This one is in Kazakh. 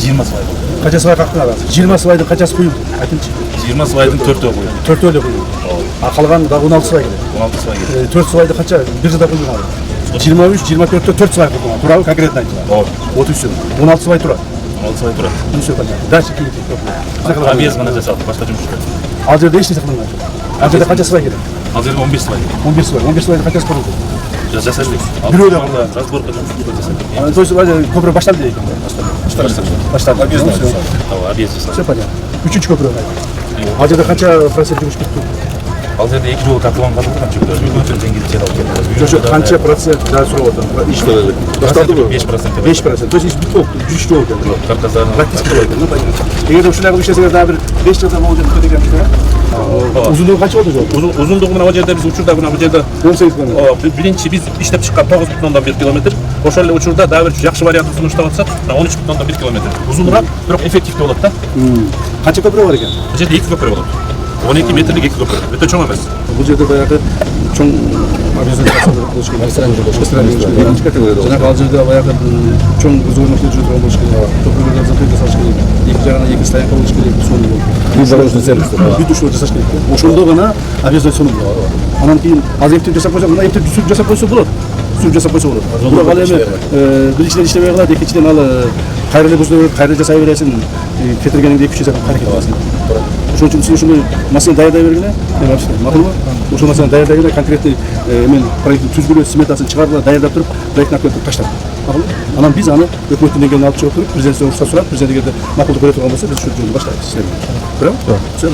20 свай. Қанша свай қақтың арасы? 20 свайдың қаншасы құйылды? Айтыңызшы. 20 свайдың 4-ө құйылды. 4-өлі құйылды. А қалған 16 свай келеді. 16 свай келеді. 4 свайды қанша биржада құйдың ары? 23-24-те 4 свай құйдың. Туралы конкретно айтыңыз. Вот и все. 16 свай тұрады. 16 свай тұрады. Ну все понятно. Дальше кейін. Объезд ғана жасалды, басқа жұмыс жоқ. Ал жерде ешнәрсе қылмайды. Ал жерде қанша свай келеді? Ал жерде 15 свай. 15 свай. 15 свайдың қаншасы құрылды? Жасап жүрміз. Біреуде құрылды. Разборка жұмыс. То есть көпір башталды дейді. Башталды. Объезд жасалды. Все понятно. Үшінші көпір. Ал жерде қанша процент жұмыс кетті? Ал жерде 2 жол картылған қалды, қанша теңгеде жер алып кетті. Жоқ, қанша процент да сұрап отырмын. Иштеледі. Башталды ғой. 5%. 5%. То есть иш бітіп болды. 3 жол екен. Карказдарының практически болады. Ну понятно. Егер ушундай кылып иштесеңер дагы бир 5 жылда болуп жатат деген узундугу канча болду жол? Узундугу мына жерде биз учурда мына жерде 18 км. Биринчи биз иштеп чыккан 9,1 км. Ошол эле учурда дагы бир жакшы вариантын сунуштап атсак, 13,1 км. Узунураак, бирок эффективдүү болот да. Канча көпүрө бар экен? Бул жерде 2 көпүрө болот. 12 метрлик 2 көпүрө. Өтө чоң эмес. Бул жерде баягы чоң экинчи категорияда. Жана ал жерде баягы чоң зоналарды жүргөн болуш керек. Көпүрөлөр запрет жасаш керек. Эки жагына 2 стоянка болуш керек. Дорожный сервис. Бүтүшү жасаш керек. Ошондо гана объездной сону болот. Анан кийин аземтип жасап койсок, мына эмтип сүп жасап койсо болот. Сүп жасап койсо болот. Бирок ал эми биринчиден иштебей калат, экинчиден ал кайра эле бузду, кайра жасай бересиң. Кетиргениңде 2-3 жакка аракет кыласың. Ошон үчүн сиз ушуну машина даярдай бергиле. Мен вообще макулбу? Ошол машинаны даярдай келе конкретный мен проекттин түзүлүү сметасын чыгарып даярдап туруп, проектин алып таштап. Макулбу? Анан биз аны өкмөттүн деңгээлине алып чыгып туруп, президенттен уруксат сурап, президент эгерде макулдук бере турган болсо, биз ушул жолду баштайбыз. Правильно? Все.